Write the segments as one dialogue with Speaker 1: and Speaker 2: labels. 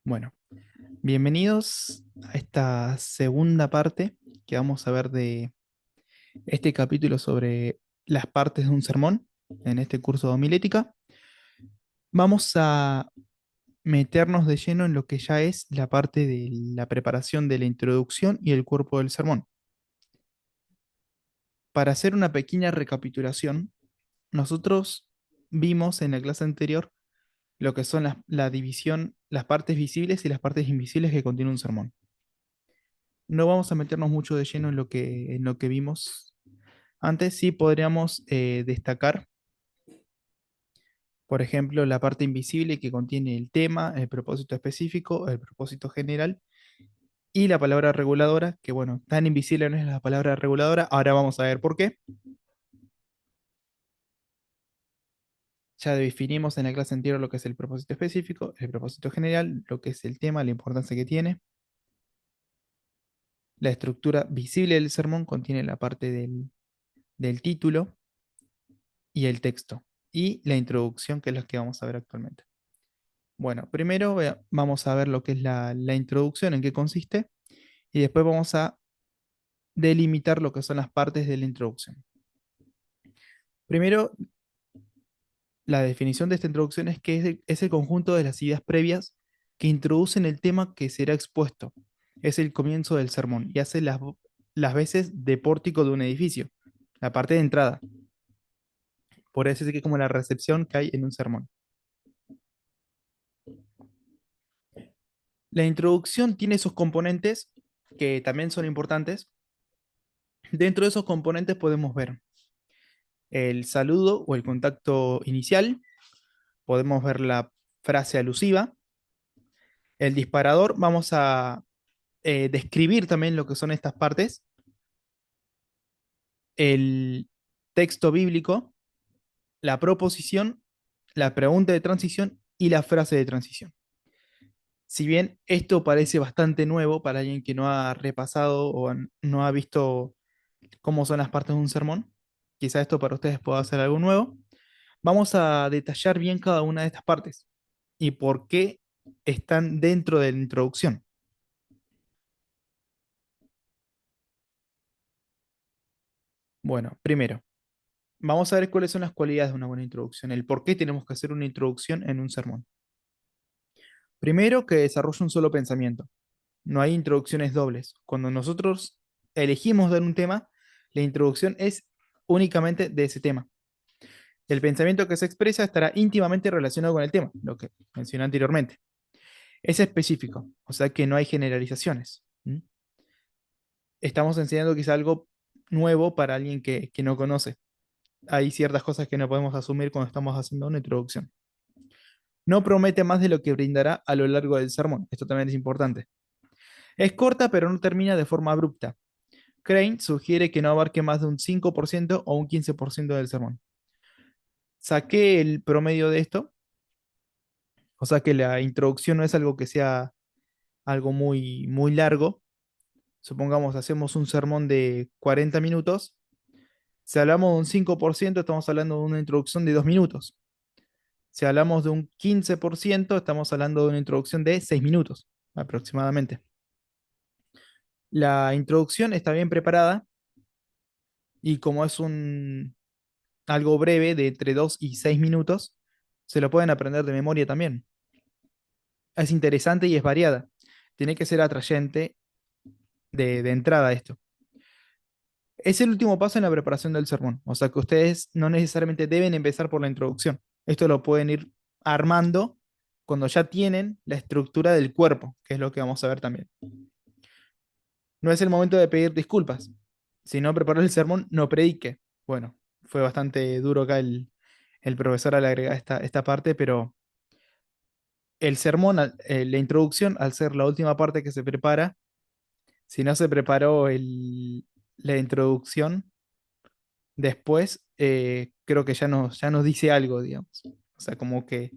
Speaker 1: Bueno, bienvenidos a esta segunda parte que vamos a ver de este capítulo sobre las partes de un sermón en este curso de homilética. Vamos a meternos de lleno en lo que ya es la parte de la preparación de la introducción y el cuerpo del sermón. Para hacer una pequeña recapitulación, nosotros vimos en la clase anterior lo que son la división, las partes visibles y las partes invisibles que contiene un sermón. No vamos a meternos mucho de lleno en lo que vimos antes. Sí podríamos destacar, por ejemplo, la parte invisible que contiene el tema, el propósito específico, el propósito general y la palabra reguladora, que bueno, tan invisible no es la palabra reguladora. Ahora vamos a ver por qué. Ya definimos en la clase anterior lo que es el propósito específico, el propósito general, lo que es el tema, la importancia que tiene. La estructura visible del sermón contiene la parte del título y el texto, y la introducción, que es lo que vamos a ver actualmente. Bueno, primero vamos a ver lo que es la introducción, en qué consiste, y después vamos a delimitar lo que son las partes de la introducción. Primero, la definición de esta introducción es que es el conjunto de las ideas previas que introducen el tema que será expuesto. Es el comienzo del sermón y hace las veces de pórtico de un edificio, la parte de entrada. Por eso es que es como la recepción que hay en un sermón. La introducción tiene sus componentes que también son importantes. Dentro de esos componentes podemos ver el saludo o el contacto inicial, podemos ver la frase alusiva, el disparador, vamos a describir también lo que son estas partes, el texto bíblico, la proposición, la pregunta de transición y la frase de transición. Si bien esto parece bastante nuevo para alguien que no ha repasado o no ha visto cómo son las partes de un sermón, quizá esto para ustedes pueda ser algo nuevo. Vamos a detallar bien cada una de estas partes y por qué están dentro de la introducción. Bueno, primero, vamos a ver cuáles son las cualidades de una buena introducción, el por qué tenemos que hacer una introducción en un sermón. Primero, que desarrolle un solo pensamiento. No hay introducciones dobles. Cuando nosotros elegimos dar un tema, la introducción es únicamente de ese tema. El pensamiento que se expresa estará íntimamente relacionado con el tema, lo que mencioné anteriormente. Es específico, o sea que no hay generalizaciones. ¿Mm? Estamos enseñando quizá algo nuevo para alguien que no conoce. Hay ciertas cosas que no podemos asumir cuando estamos haciendo una introducción. No promete más de lo que brindará a lo largo del sermón. Esto también es importante. Es corta, pero no termina de forma abrupta. Crane sugiere que no abarque más de un 5% o un 15% del sermón. Saqué el promedio de esto, o sea que la introducción no es algo que sea algo muy largo. Supongamos, hacemos un sermón de 40 minutos. Si hablamos de un 5%, estamos hablando de una introducción de 2 minutos. Si hablamos de un 15%, estamos hablando de una introducción de 6 minutos aproximadamente. La introducción está bien preparada y como es algo breve de entre 2 y 6 minutos, se lo pueden aprender de memoria también. Es interesante y es variada. Tiene que ser atrayente de entrada esto. Es el último paso en la preparación del sermón, o sea que ustedes no necesariamente deben empezar por la introducción. Esto lo pueden ir armando cuando ya tienen la estructura del cuerpo, que es lo que vamos a ver también. No es el momento de pedir disculpas. Si no preparó el sermón, no predique. Bueno, fue bastante duro acá el profesor al agregar esta parte, pero el sermón, la introducción, al ser la última parte que se prepara, si no se preparó la introducción, después creo que ya nos dice algo, digamos. O sea, como que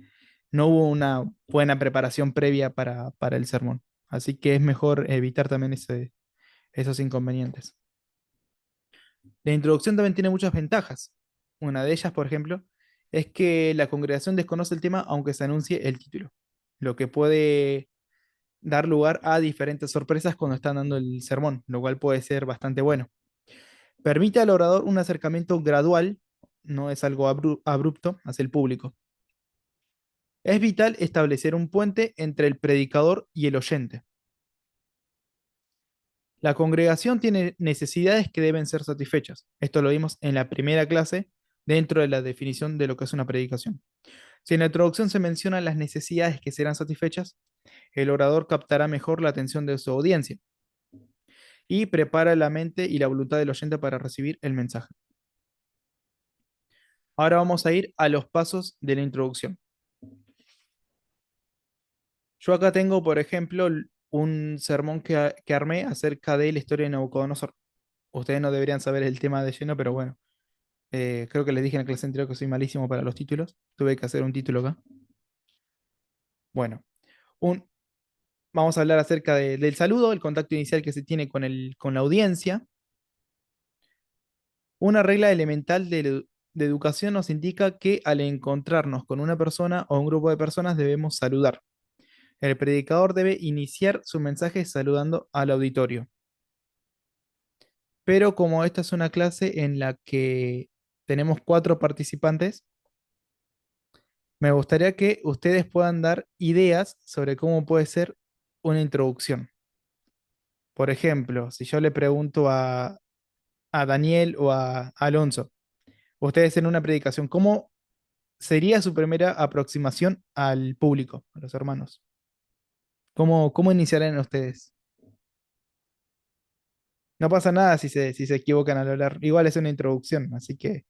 Speaker 1: no hubo una buena preparación previa para el sermón. Así que es mejor evitar también esos inconvenientes. La introducción también tiene muchas ventajas. Una de ellas, por ejemplo, es que la congregación desconoce el tema aunque se anuncie el título, lo que puede dar lugar a diferentes sorpresas cuando están dando el sermón, lo cual puede ser bastante bueno. Permite al orador un acercamiento gradual, no es algo abrupto hacia el público. Es vital establecer un puente entre el predicador y el oyente. La congregación tiene necesidades que deben ser satisfechas. Esto lo vimos en la primera clase dentro de la definición de lo que es una predicación. Si en la introducción se mencionan las necesidades que serán satisfechas, el orador captará mejor la atención de su audiencia y prepara la mente y la voluntad del oyente para recibir el mensaje. Ahora vamos a ir a los pasos de la introducción. Yo acá tengo, por ejemplo, un sermón que armé acerca de la historia de Nabucodonosor. Ustedes no deberían saber el tema de lleno, pero bueno, creo que les dije en la clase anterior que soy malísimo para los títulos. Tuve que hacer un título acá. Bueno, un, vamos a hablar acerca del saludo, el contacto inicial que se tiene con la audiencia. Una regla elemental de educación nos indica que al encontrarnos con una persona o un grupo de personas debemos saludar. El predicador debe iniciar su mensaje saludando al auditorio. Pero como esta es una clase en la que tenemos 4 participantes, me gustaría que ustedes puedan dar ideas sobre cómo puede ser una introducción. Por ejemplo, si yo le pregunto a Daniel o a Alonso, ustedes en una predicación, ¿cómo sería su primera aproximación al público, a los hermanos? ¿Cómo iniciarían ustedes? No pasa nada si se equivocan al hablar. Igual es una introducción, así que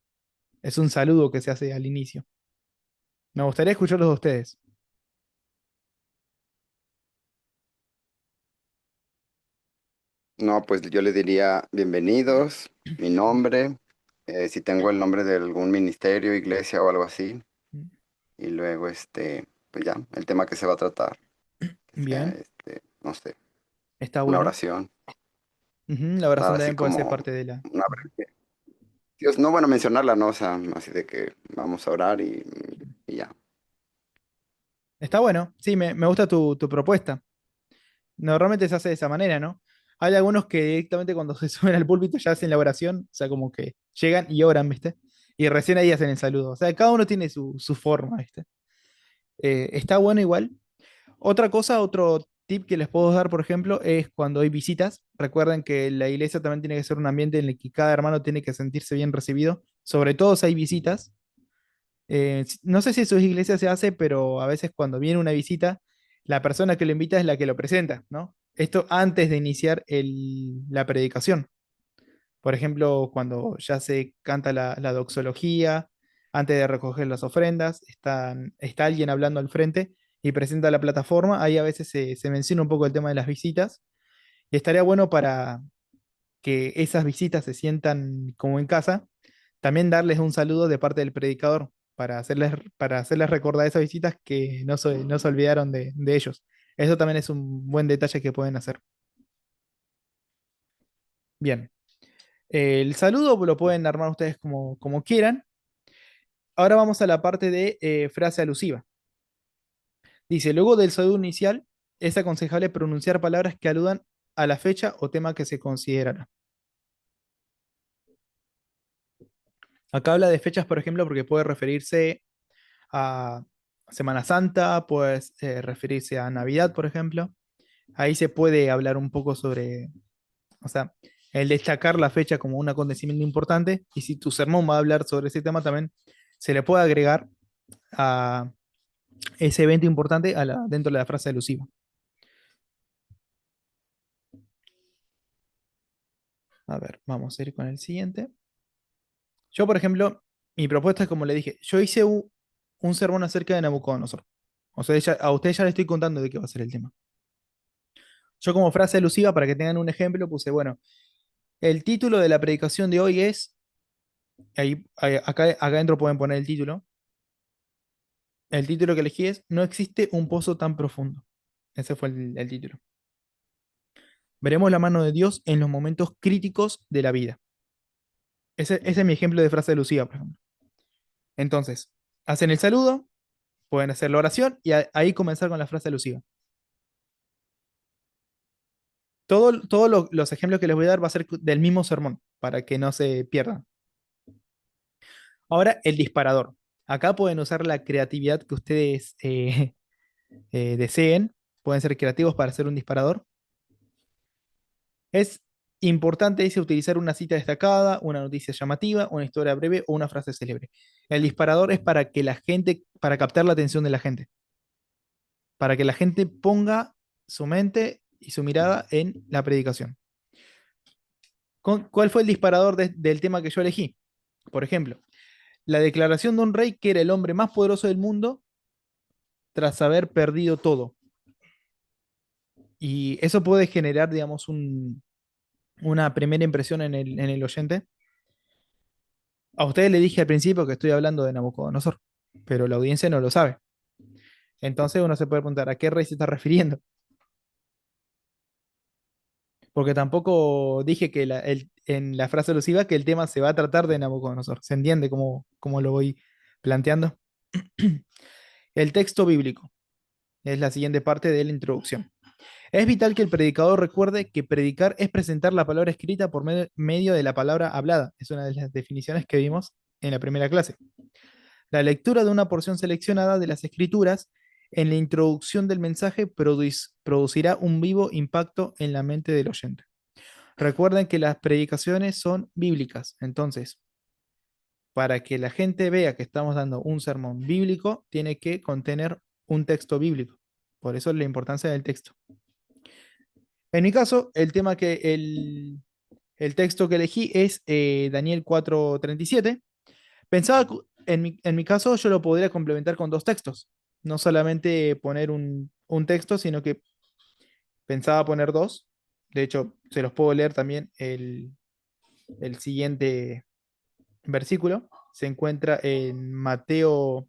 Speaker 1: es un saludo que se hace al inicio. Me gustaría escucharlos de ustedes.
Speaker 2: No, pues yo le diría bienvenidos, mi nombre, si tengo el nombre de algún ministerio, iglesia o algo así, y luego pues ya, el tema que se va a tratar, que sea
Speaker 1: Bien,
Speaker 2: no sé,
Speaker 1: está
Speaker 2: una
Speaker 1: bueno.
Speaker 2: oración,
Speaker 1: Ujú, la
Speaker 2: dar
Speaker 1: oración
Speaker 2: así
Speaker 1: también puede ser
Speaker 2: como
Speaker 1: parte de la...
Speaker 2: una breve. Dios, no, bueno, mencionarla, no, o sea, así de que vamos a orar y ya.
Speaker 1: Está bueno, sí, me gusta tu propuesta. Normalmente se hace de esa manera, ¿no? Hay algunos que directamente cuando se suben al púlpito ya hacen la oración, o sea, como que llegan y oran, ¿viste? Y recién ahí hacen el saludo. O sea, cada uno tiene su forma, ¿viste? Está bueno igual. Otra cosa, otro tip que les puedo dar, por ejemplo, es cuando hay visitas. Recuerden que la iglesia también tiene que ser un ambiente en el que cada hermano tiene que sentirse bien recibido, sobre todo si hay visitas. No sé si en sus iglesias se hace, pero a veces cuando viene una visita, la persona que lo invita es la que lo presenta, ¿no? Esto antes de iniciar la predicación. Por ejemplo, cuando ya se canta la doxología, antes de recoger las ofrendas, está alguien hablando al frente y presenta la plataforma. Ahí a veces se menciona un poco el tema de las visitas. Y estaría bueno para que esas visitas se sientan como en casa, también darles un saludo de parte del predicador para hacerles recordar esas visitas que no se olvidaron de ellos. Eso también es un buen detalle que pueden hacer. Bien, el saludo lo pueden armar ustedes como quieran. Ahora vamos a la parte de frase alusiva. Dice, luego del saludo inicial, es aconsejable pronunciar palabras que aludan a la fecha o tema que se considerará. Acá habla de fechas, por ejemplo, porque puede referirse a Semana Santa, puede referirse a Navidad, por ejemplo. Ahí se puede hablar un poco sobre, o sea, el destacar la fecha como un acontecimiento importante. Y si tu sermón va a hablar sobre ese tema, también se le puede agregar a ese evento importante dentro de la frase alusiva. A ver, vamos a ir con el siguiente. Yo, por ejemplo, mi propuesta es como le dije, yo hice un sermón acerca de Nabucodonosor. O sea, a ustedes ya les estoy contando de qué va a ser el tema. Yo como frase alusiva, para que tengan un ejemplo, puse, bueno, el título de la predicación de hoy es, acá adentro pueden poner el título que elegí es, No existe un pozo tan profundo. Ese fue el título. Veremos la mano de Dios en los momentos críticos de la vida. Ese es mi ejemplo de frase alusiva, por ejemplo. Entonces, hacen el saludo, pueden hacer la oración y ahí comenzar con la frase alusiva. Todos los ejemplos que les voy a dar va a ser del mismo sermón, para que no se pierdan. Ahora, el disparador. Acá pueden usar la creatividad que ustedes deseen. Pueden ser creativos para hacer un disparador. Es importante, dice, utilizar una cita destacada, una noticia llamativa, una historia breve o una frase célebre. El disparador es para que la gente, para captar la atención de la gente, para que la gente ponga su mente y su mirada en la predicación. ¿Cuál fue el disparador del tema que yo elegí? Por ejemplo, la declaración de un rey que era el hombre más poderoso del mundo tras haber perdido todo. Y eso puede generar, digamos, una primera impresión en el oyente. A ustedes le dije al principio que estoy hablando de Nabucodonosor, pero la audiencia no lo sabe. Entonces uno se puede preguntar, ¿a qué rey se está refiriendo? Porque tampoco dije que en la frase alusiva que el tema se va a tratar de Nabucodonosor. ¿Se entiende cómo lo voy planteando? El texto bíblico es la siguiente parte de la introducción. Es vital que el predicador recuerde que predicar es presentar la palabra escrita por medio de la palabra hablada. Es una de las definiciones que vimos en la primera clase. La lectura de una porción seleccionada de las escrituras en la introducción del mensaje producirá un vivo impacto en la mente del oyente. Recuerden que las predicaciones son bíblicas, entonces, para que la gente vea que estamos dando un sermón bíblico, tiene que contener un texto bíblico. Por eso es la importancia del texto. En mi caso, el texto que elegí es Daniel 4:37. Pensaba, en mi caso, yo lo podría complementar con dos textos. No solamente poner un texto, sino que pensaba poner dos. De hecho, se los puedo leer también el siguiente versículo. Se encuentra en Mateo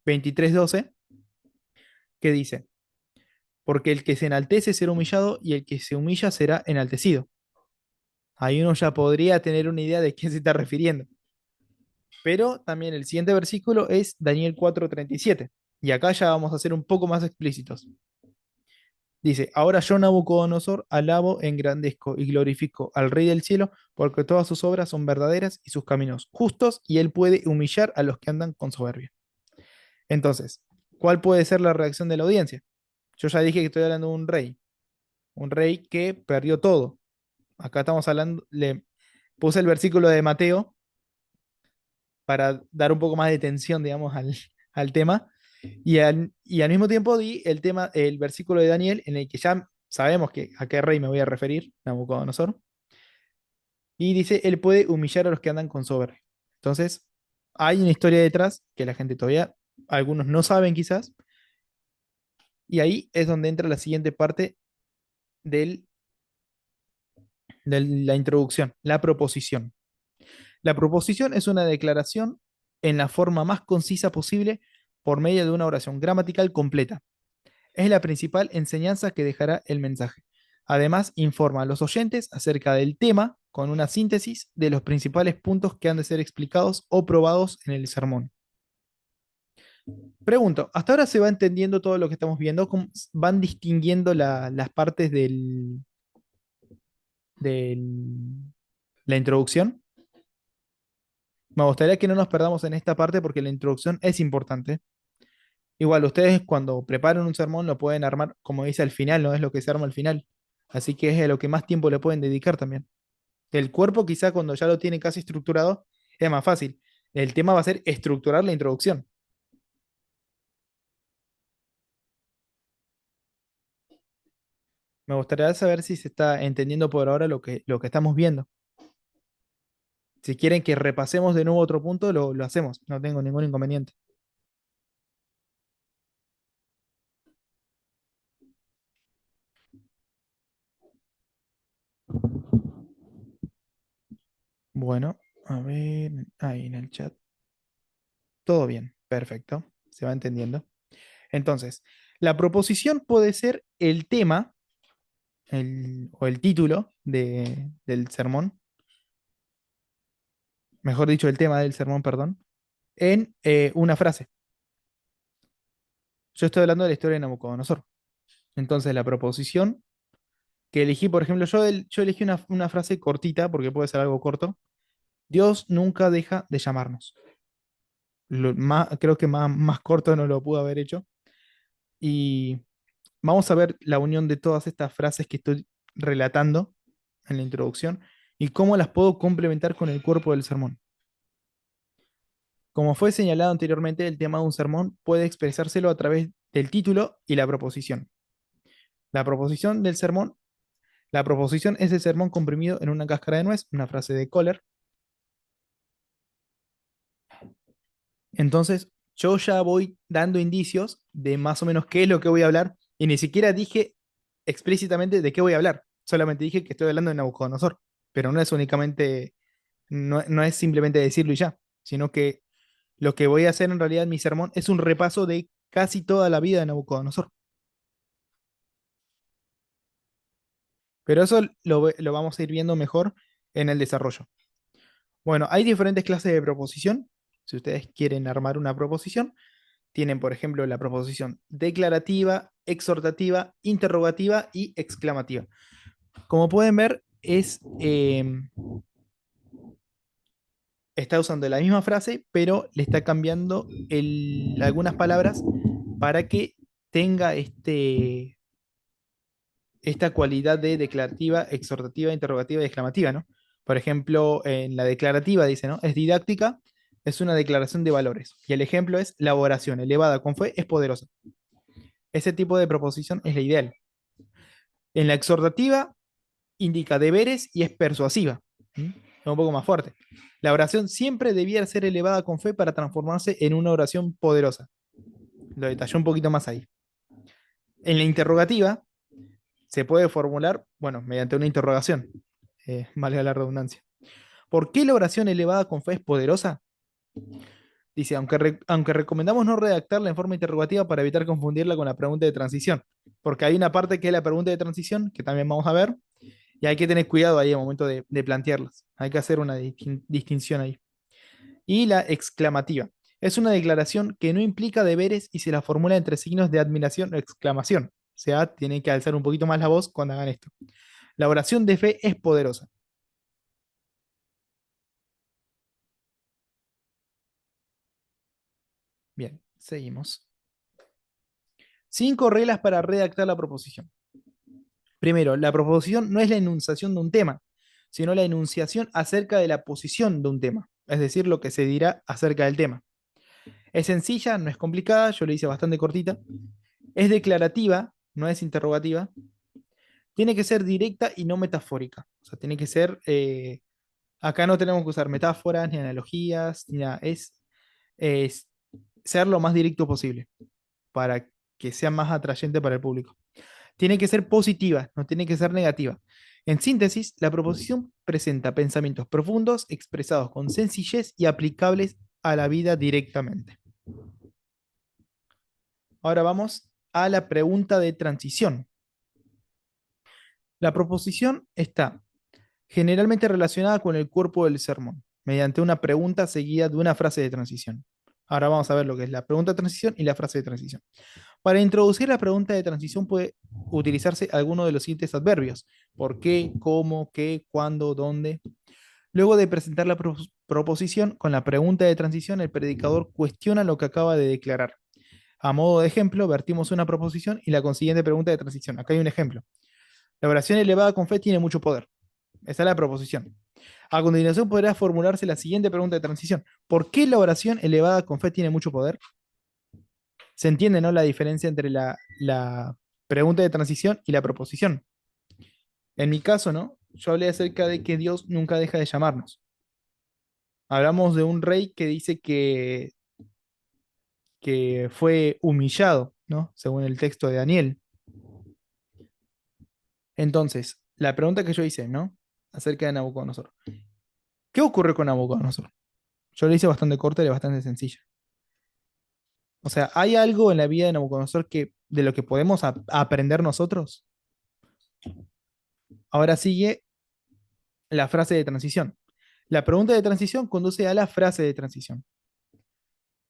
Speaker 1: 23:12, que dice, porque el que se enaltece será humillado y el que se humilla será enaltecido. Ahí uno ya podría tener una idea de qué se está refiriendo. Pero también el siguiente versículo es Daniel 4:37. Y acá ya vamos a ser un poco más explícitos. Dice, ahora yo Nabucodonosor alabo, engrandezco y glorifico al Rey del cielo, porque todas sus obras son verdaderas y sus caminos justos, y él puede humillar a los que andan con soberbia. Entonces, ¿cuál puede ser la reacción de la audiencia? Yo ya dije que estoy hablando de un rey que perdió todo. Acá estamos hablando, le puse el versículo de Mateo para dar un poco más de tensión, digamos, al tema. Y al mismo tiempo di el versículo de Daniel en el que ya sabemos a qué rey me voy a referir, Nabucodonosor. Y dice, él puede humillar a los que andan con soberbia. Entonces, hay una historia detrás que la gente todavía, algunos no saben quizás. Y ahí es donde entra la siguiente parte del, de la introducción, la proposición. La proposición es una declaración en la forma más concisa posible por medio de una oración gramatical completa. Es la principal enseñanza que dejará el mensaje. Además, informa a los oyentes acerca del tema con una síntesis de los principales puntos que han de ser explicados o probados en el sermón. Pregunto, ¿hasta ahora se va entendiendo todo lo que estamos viendo? ¿Cómo van distinguiendo las partes del- la introducción? Me gustaría que no nos perdamos en esta parte porque la introducción es importante. Igual, ustedes cuando preparan un sermón lo pueden armar, como dice al final, no es lo que se arma al final. Así que es a lo que más tiempo le pueden dedicar también. El cuerpo quizá cuando ya lo tienen casi estructurado es más fácil. El tema va a ser estructurar la introducción. Me gustaría saber si se está entendiendo por ahora lo que estamos viendo. Si quieren que repasemos de nuevo otro punto, lo hacemos. No tengo ningún inconveniente. Bueno, a ver, ahí en el chat. Todo bien, perfecto. Se va entendiendo. Entonces, la proposición puede ser el tema o el título del sermón, mejor dicho, el tema del sermón, perdón, en una frase. Yo estoy hablando de la historia de Nabucodonosor. Entonces, la proposición que elegí, por ejemplo, yo elegí una frase cortita, porque puede ser algo corto. Dios nunca deja de llamarnos. Creo que más corto no lo pudo haber hecho. Y vamos a ver la unión de todas estas frases que estoy relatando en la introducción y cómo las puedo complementar con el cuerpo del sermón. Como fue señalado anteriormente, el tema de un sermón puede expresárselo a través del título y la proposición. La proposición del sermón, la proposición es el sermón comprimido en una cáscara de nuez, una frase de Kohler. Entonces, yo ya voy dando indicios de más o menos qué es lo que voy a hablar y ni siquiera dije explícitamente de qué voy a hablar. Solamente dije que estoy hablando de Nabucodonosor, pero no es únicamente, no es simplemente decirlo y ya, sino que lo que voy a hacer en realidad en mi sermón es un repaso de casi toda la vida de Nabucodonosor. Pero eso lo vamos a ir viendo mejor en el desarrollo. Bueno, hay diferentes clases de proposición. Si ustedes quieren armar una proposición, tienen, por ejemplo, la proposición declarativa, exhortativa, interrogativa y exclamativa. Como pueden ver, está usando la misma frase, pero le está cambiando algunas palabras para que tenga esta cualidad de declarativa, exhortativa, interrogativa y exclamativa, ¿no? Por ejemplo, en la declarativa dice, ¿no? Es didáctica, es una declaración de valores. Y el ejemplo es la oración elevada con fe es poderosa. Ese tipo de proposición es la ideal. En la exhortativa indica deberes y es persuasiva. ¿Mm? Es un poco más fuerte. La oración siempre debiera ser elevada con fe para transformarse en una oración poderosa. Lo detalló un poquito más ahí. En la interrogativa se puede formular, bueno, mediante una interrogación, valga la redundancia. ¿Por qué la oración elevada con fe es poderosa? Dice, aunque recomendamos no redactarla en forma interrogativa para evitar confundirla con la pregunta de transición, porque hay una parte que es la pregunta de transición, que también vamos a ver, y hay que tener cuidado ahí al momento de plantearlas. Hay que hacer una distinción ahí. Y la exclamativa. Es una declaración que no implica deberes y se la formula entre signos de admiración o exclamación. O sea, tienen que alzar un poquito más la voz cuando hagan esto. La oración de fe es poderosa. Bien, seguimos. 5 reglas para redactar la proposición. Primero, la proposición no es la enunciación de un tema, sino la enunciación acerca de la posición de un tema, es decir, lo que se dirá acerca del tema. Es sencilla, no es complicada, yo le hice bastante cortita. Es declarativa, no es interrogativa. Tiene que ser directa y no metafórica. O sea, tiene que ser... acá no tenemos que usar metáforas, ni analogías, ni nada. Es ser lo más directo posible para que sea más atrayente para el público. Tiene que ser positiva, no tiene que ser negativa. En síntesis, la proposición presenta pensamientos profundos expresados con sencillez y aplicables a la vida directamente. Ahora vamos a la pregunta de transición. La proposición está generalmente relacionada con el cuerpo del sermón, mediante una pregunta seguida de una frase de transición. Ahora vamos a ver lo que es la pregunta de transición y la frase de transición. Para introducir la pregunta de transición puede utilizarse alguno de los siguientes adverbios: por qué, cómo, qué, cuándo, dónde. Luego de presentar la proposición con la pregunta de transición, el predicador cuestiona lo que acaba de declarar. A modo de ejemplo, vertimos una proposición y la consiguiente pregunta de transición. Acá hay un ejemplo. La oración elevada con fe tiene mucho poder. Esa es la proposición. A continuación podrá formularse la siguiente pregunta de transición. ¿Por qué la oración elevada con fe tiene mucho poder? Se entiende, ¿no? La diferencia entre la pregunta de transición y la proposición. En mi caso, ¿no? Yo hablé acerca de que Dios nunca deja de llamarnos. Hablamos de un rey que dice que fue humillado, ¿no? Según el texto de Daniel. Entonces, la pregunta que yo hice, ¿no? Acerca de Nabucodonosor. ¿Qué ocurre con Nabucodonosor? Yo le hice bastante corta y bastante sencilla. O sea, ¿hay algo en la vida de Nabucodonosor de lo que podemos aprender nosotros? Ahora sigue la frase de transición. La pregunta de transición conduce a la frase de transición.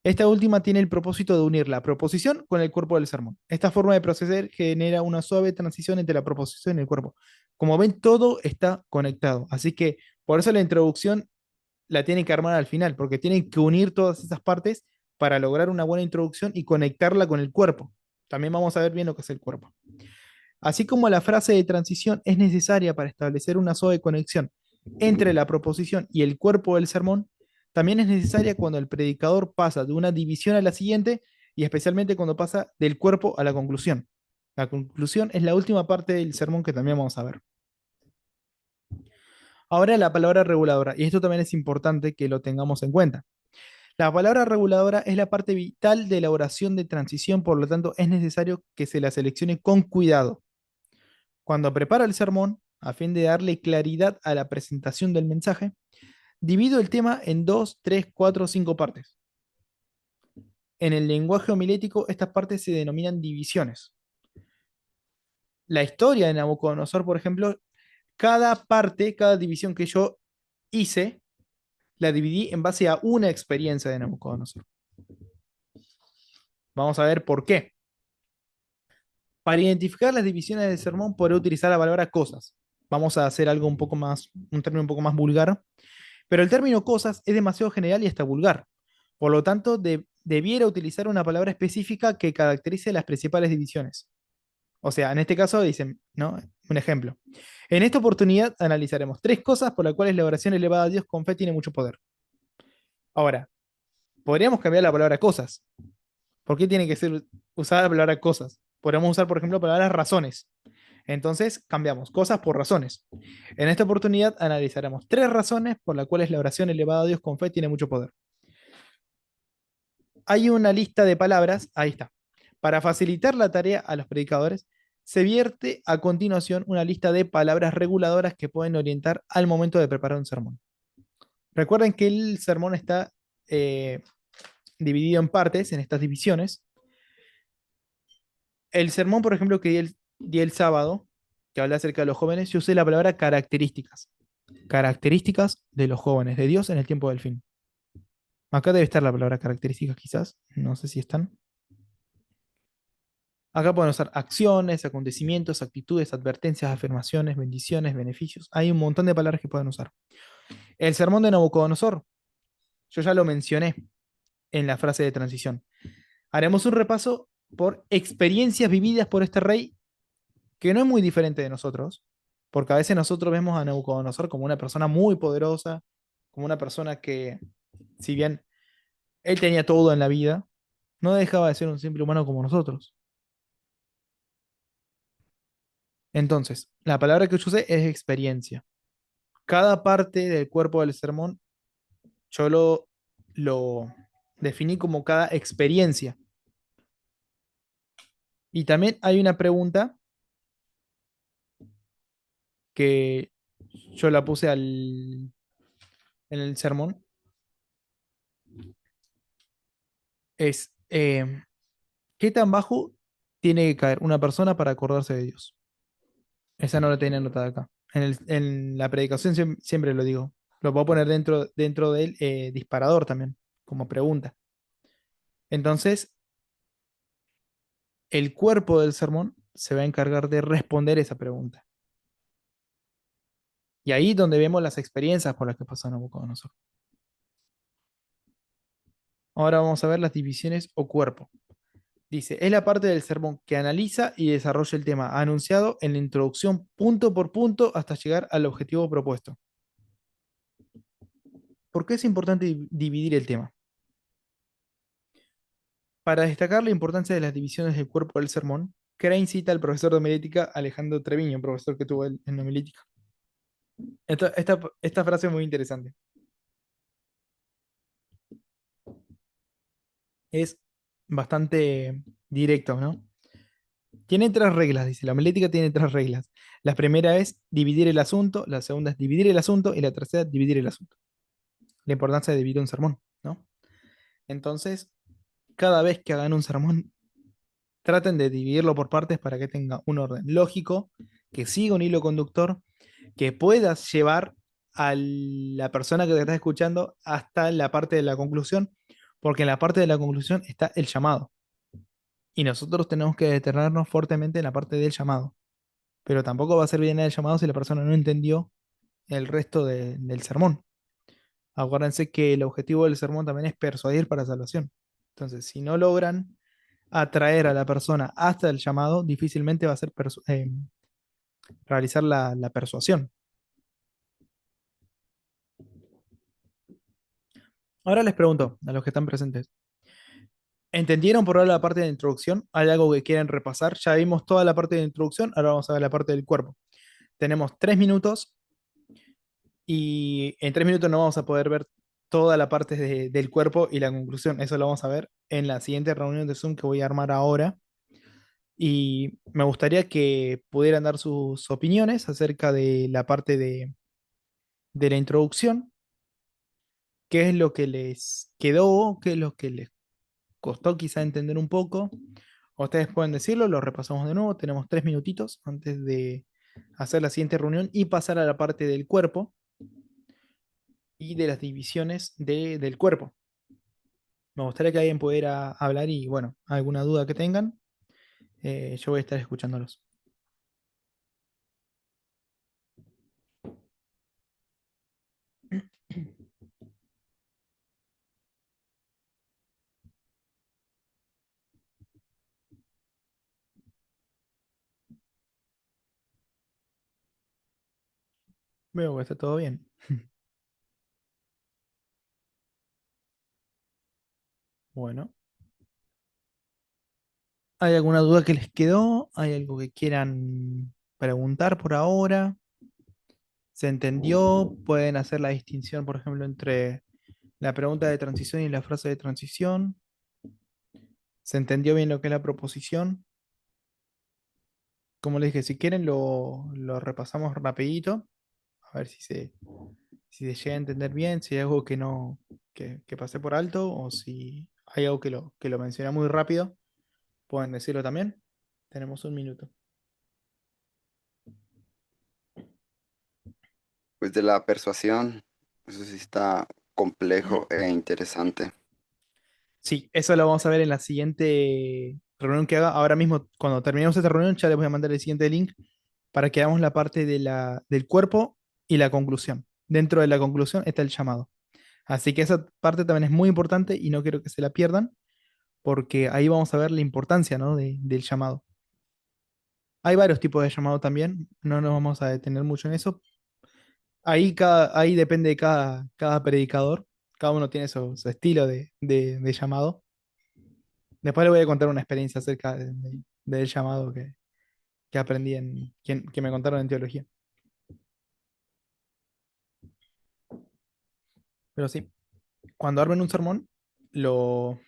Speaker 1: Esta última tiene el propósito de unir la proposición con el cuerpo del sermón. Esta forma de proceder genera una suave transición entre la proposición y el cuerpo. Como ven, todo está conectado. Así que por eso la introducción la tienen que armar al final, porque tienen que unir todas esas partes para lograr una buena introducción y conectarla con el cuerpo. También vamos a ver bien lo que es el cuerpo. Así como la frase de transición es necesaria para establecer una suave conexión entre la proposición y el cuerpo del sermón, también es necesaria cuando el predicador pasa de una división a la siguiente y especialmente cuando pasa del cuerpo a la conclusión. La conclusión es la última parte del sermón que también vamos a ver. Ahora la palabra reguladora, y esto también es importante que lo tengamos en cuenta. La palabra reguladora es la parte vital de la oración de transición, por lo tanto es necesario que se la seleccione con cuidado. Cuando preparo el sermón, a fin de darle claridad a la presentación del mensaje, divido el tema en dos, tres, cuatro o cinco partes. En el lenguaje homilético, estas partes se denominan divisiones. La historia de Nabucodonosor, por ejemplo, cada parte, cada división que yo hice, la dividí en base a una experiencia de Nabucodonosor. Vamos a ver por qué. Para identificar las divisiones del sermón, podré utilizar la palabra cosas. Vamos a hacer algo un poco más, un término un poco más vulgar, pero el término cosas es demasiado general y hasta vulgar. Por lo tanto, debiera utilizar una palabra específica que caracterice las principales divisiones. O sea, en este caso dicen, ¿no? Un ejemplo. En esta oportunidad analizaremos tres cosas por las cuales la oración elevada a Dios con fe tiene mucho poder. Ahora, podríamos cambiar la palabra cosas. ¿Por qué tiene que ser usada la palabra cosas? Podríamos usar, por ejemplo, palabras razones. Entonces, cambiamos cosas por razones. En esta oportunidad analizaremos tres razones por las cuales la oración elevada a Dios con fe tiene mucho poder. Hay una lista de palabras, ahí está. Para facilitar la tarea a los predicadores, se vierte a continuación una lista de palabras reguladoras que pueden orientar al momento de preparar un sermón. Recuerden que el sermón está eh, dividido en partes, en estas divisiones. El sermón, por ejemplo, que di el sábado, que habla acerca de los jóvenes, yo usé la palabra características. Características de los jóvenes, de Dios en el tiempo del fin. Acá debe estar la palabra características, quizás. No sé si están. Acá pueden usar acciones, acontecimientos, actitudes, advertencias, afirmaciones, bendiciones, beneficios. Hay un montón de palabras que pueden usar. El sermón de Nabucodonosor, yo ya lo mencioné en la frase de transición. Haremos un repaso por experiencias vividas por este rey que no es muy diferente de nosotros, porque a veces nosotros vemos a Nabucodonosor como una persona muy poderosa, como una persona que, si bien él tenía todo en la vida, no dejaba de ser un simple humano como nosotros. Entonces, la palabra que yo usé es experiencia. Cada parte del cuerpo del sermón yo lo definí como cada experiencia. Y también hay una pregunta que yo la puse en el sermón, es ¿qué tan bajo tiene que caer una persona para acordarse de Dios? Esa no la tenía anotada acá. En la predicación siempre lo digo. Lo voy a poner dentro del disparador también, como pregunta. Entonces, el cuerpo del sermón se va a encargar de responder esa pregunta. Y ahí donde vemos las experiencias por las que pasó Nabucodonosor. Ahora vamos a ver las divisiones o cuerpo. Dice, es la parte del sermón que analiza y desarrolla el tema anunciado en la introducción punto por punto hasta llegar al objetivo propuesto. ¿Por qué es importante dividir el tema? Para destacar la importancia de las divisiones del cuerpo del sermón, Crane cita al profesor de homilética Alejandro Treviño, un profesor que tuvo él en homilética. Esta frase es muy interesante. Es bastante directo, ¿no? Tiene tres reglas, dice. La homilética tiene tres reglas. La primera es dividir el asunto, la segunda es dividir el asunto y la tercera dividir el asunto. La importancia de dividir un sermón, ¿no? Entonces, cada vez que hagan un sermón, traten de dividirlo por partes para que tenga un orden lógico, que siga un hilo conductor, que puedas llevar a la persona que te está escuchando hasta la parte de la conclusión, porque en la parte de la conclusión está el llamado. Y nosotros tenemos que detenernos fuertemente en la parte del llamado. Pero tampoco va a servir de nada el llamado si la persona no entendió el resto del sermón. Acuérdense que el objetivo del sermón también es persuadir para salvación. Entonces, si no logran atraer a la persona hasta el llamado, difícilmente va a ser realizar la persuasión. Ahora les pregunto a los que están presentes, ¿entendieron por ahora la parte de la introducción? ¿Hay algo que quieren repasar? Ya vimos toda la parte de la introducción, ahora vamos a ver la parte del cuerpo. Tenemos 3 minutos y en 3 minutos no vamos a poder ver toda la parte del cuerpo y la conclusión. Eso lo vamos a ver en la siguiente reunión de Zoom que voy a armar ahora. Y me gustaría que pudieran dar sus opiniones acerca de la parte de la introducción, qué es lo que les quedó, qué es lo que les costó quizá entender un poco. Ustedes pueden decirlo, lo repasamos de nuevo. Tenemos 3 minutitos antes de hacer la siguiente reunión y pasar a la parte del cuerpo y de las divisiones del cuerpo. Me gustaría que alguien pudiera hablar y, bueno, alguna duda que tengan, yo voy a estar escuchándolos. Veo que está todo bien. Bueno, ¿hay alguna duda que les quedó? ¿Hay algo que quieran preguntar por ahora? ¿Se entendió? Pueden hacer la distinción, por ejemplo, entre la pregunta de transición y la frase de transición. ¿Se entendió bien lo que es la proposición? Como les dije, si quieren lo repasamos rapidito, a ver si se llega a entender bien, si hay algo que no, que pasé por alto, o si hay algo que lo mencioné muy rápido, pueden decirlo también. Tenemos un minuto.
Speaker 2: Pues de la persuasión, eso sí está complejo e interesante.
Speaker 1: Sí, eso lo vamos a ver en la siguiente reunión que haga. Ahora mismo, cuando terminemos esta reunión, ya les voy a mandar el siguiente link para que hagamos la parte del cuerpo y la conclusión. Dentro de la conclusión está el llamado. Así que esa parte también es muy importante y no quiero que se la pierdan, porque ahí vamos a ver la importancia, ¿no? del llamado. Hay varios tipos de llamado también, no nos vamos a detener mucho en eso. Ahí depende de cada predicador, cada uno tiene su estilo de llamado. Después le voy a contar una experiencia acerca del llamado que aprendí que me contaron en teología. Pero sí, cuando armen un sermón, lo,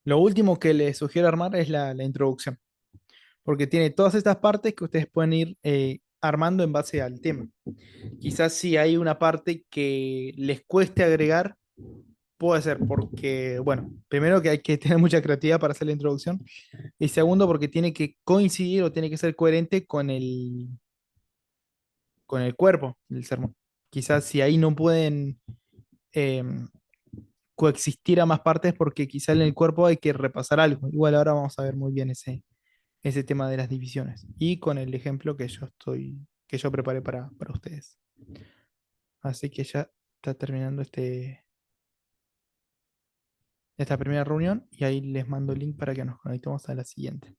Speaker 1: lo último que les sugiero armar es la introducción, porque tiene todas estas partes que ustedes pueden ir armando en base al tema. Quizás si hay una parte que les cueste agregar, puede ser porque, bueno, primero que hay que tener mucha creatividad para hacer la introducción, y segundo porque tiene que coincidir o tiene que ser coherente con el cuerpo del sermón. Quizás si ahí no pueden eh, coexistir a más partes porque quizás en el cuerpo hay que repasar algo. Igual ahora vamos a ver muy bien ese tema de las divisiones y con el ejemplo que yo preparé para ustedes. Así que ya está terminando esta primera reunión y ahí les mando el link para que nos conectemos a la siguiente.